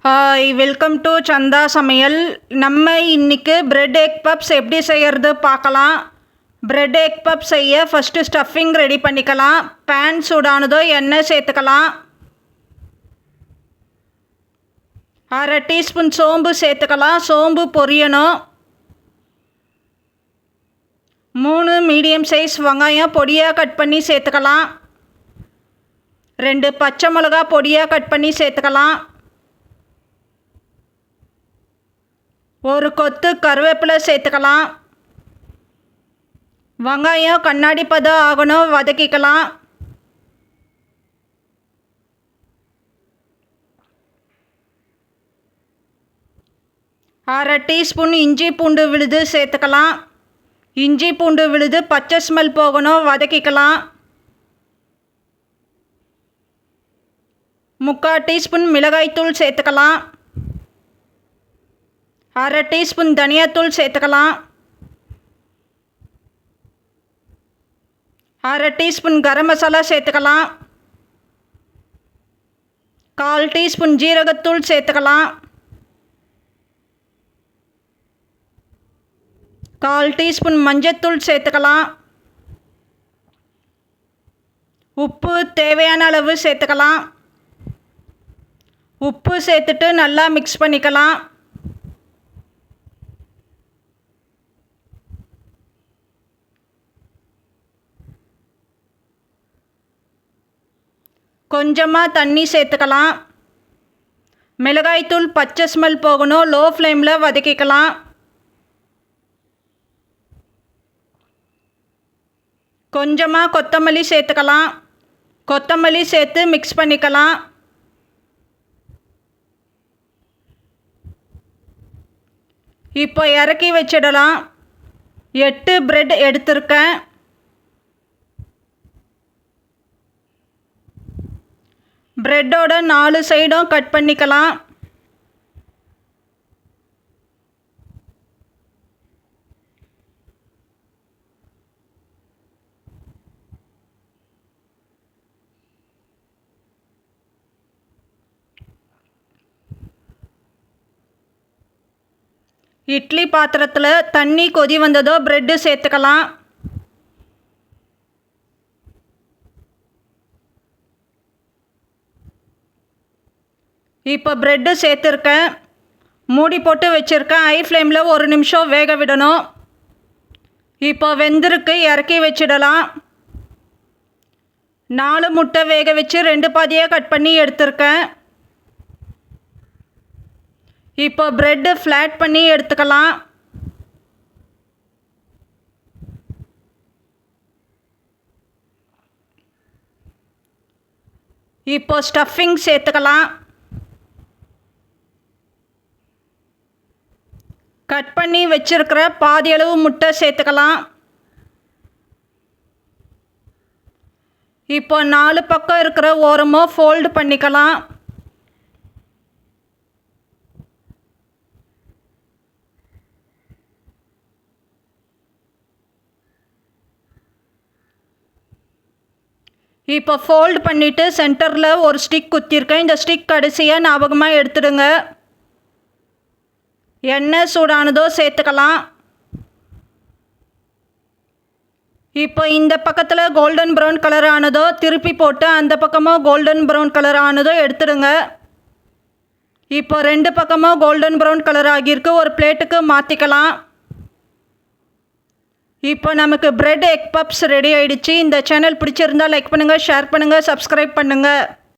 Hi, welcome to சந்தா சமையல். நம்ம இன்றைக்கி பிரெட் எக் பப்ஸ் எப்படி செய்கிறது பார்க்கலாம். பிரெட் எக் பப் செய்ய ஃபஸ்ட்டு ஸ்டஃபிங் ரெடி பண்ணிக்கலாம். பேன் சூடானதோ எண்ணெய் சேர்த்துக்கலாம். 1/2 டீஸ்பூன் சோம்பு சேர்த்துக்கலாம். சோம்பு பொரியணும். 3 மீடியம் சைஸ் வெங்காயம் பொடியாக கட் பண்ணி சேர்த்துக்கலாம். 2 பச்சை மிளகா பொடியாக கட் பண்ணி சேர்த்துக்கலாம். 1 கொத்து கருவேப்பிலை சேர்த்துக்கலாம். வெங்காயம் கண்ணாடி பதம் ஆகணும், வதக்கிக்கலாம். அரை டீஸ்பூன் இஞ்சி பூண்டு விழுது சேர்த்துக்கலாம். இஞ்சி பூண்டு விழுது பச்சை ஸ்மெல் போகணும், வதக்கிக்கலாம். 3/4 டீஸ்பூன் மிளகாய்த்தூள் சேர்த்துக்கலாம். 1/2 டீஸ்பூன் தனியாத்தூள் சேர்த்துக்கலாம். 1/2 டீஸ்பூன் கரம் மசாலா சேர்த்துக்கலாம். 1/4 டீஸ்பூன் ஜீரகத்தூள் சேர்த்துக்கலாம். 1/4 டீஸ்பூன் மஞ்சத்தூள் சேர்த்துக்கலாம். உப்பு தேவையான அளவு சேர்த்துக்கலாம். உப்பு சேர்த்துட்டு நல்லா மிக்ஸ் பண்ணிக்கலாம். கொஞ்சமாக தண்ணி சேர்த்துக்கலாம். மிளகாய்த்தூள் பச்சை ஸ்மெல் போகணும், லோ ஃப்ளேமில் வதக்கிக்கலாம். கொஞ்சமாக கொத்தமல்லி சேர்த்துக்கலாம். கொத்தமல்லி சேர்த்து மிக்ஸ் பண்ணிக்கலாம். இப்போ இறக்கி வச்சிடலாம். 8 பிரெட் எடுத்திருக்கேன். பிரெட்டோட 4 சைடும் கட் பண்ணிக்கலாம். இட்லி பாத்திரத்தில் தண்ணி கொதி வந்ததோ பிரெட்டு சேர்த்துக்கலாம். இப்போ பிரெட்டு சேர்த்துருக்கேன். மூடி போட்டு வச்சுருக்கேன். ஹை ஃப்ளேமில் 1 நிமிஷம் வேக விடணும். இப்போ வெந்திருக்கு, இறக்கி வச்சிடலாம். 4 முட்டை வேக வச்சு 2 பாதியாக கட் பண்ணி எடுத்திருக்கேன். இப்போ பிரெட்டு ஃப்ளாட் பண்ணி எடுத்துக்கலாம். இப்போ ஸ்டஃபிங் சேர்த்துக்கலாம். கட் பண்ணி வச்சுருக்கிற பாதி அளவு முட்டை சேர்த்துக்கலாம். இப்போ 4 பக்கம் இருக்கிற ஓரமாக ஃபோல்டு பண்ணிக்கலாம். இப்போ ஃபோல்டு பண்ணிவிட்டு சென்டரில் ஒரு ஸ்டிக் குத்திருக்கேன். இந்த ஸ்டிக் கடைசியாக ஞாபகமாக எடுத்துடுங்க. எண்ணெய் சூடானதோ சேர்த்துக்கலாம். இப்போ இந்த பக்கத்தில் கோல்டன் ப்ரௌன் கலர் ஆனதோ திருப்பி போட்டு அந்த பக்கமாக கோல்டன் ப்ரௌன் கலர் ஆனதோ எடுத்துடுங்க. இப்போ 2 பக்கமாக கோல்டன் ப்ரௌன் கலர் ஆகியிருக்கு. ஒரு பிளேட்டுக்கு மாற்றிக்கலாம். இப்போ நமக்கு பிரெட் எக் பப்ஸ் ரெடி ஆகிடுச்சு. இந்த சேனல் பிடிச்சிருந்தால் லைக் பண்ணுங்கள், ஷேர் பண்ணுங்கள், சப்ஸ்கிரைப் பண்ணுங்கள்.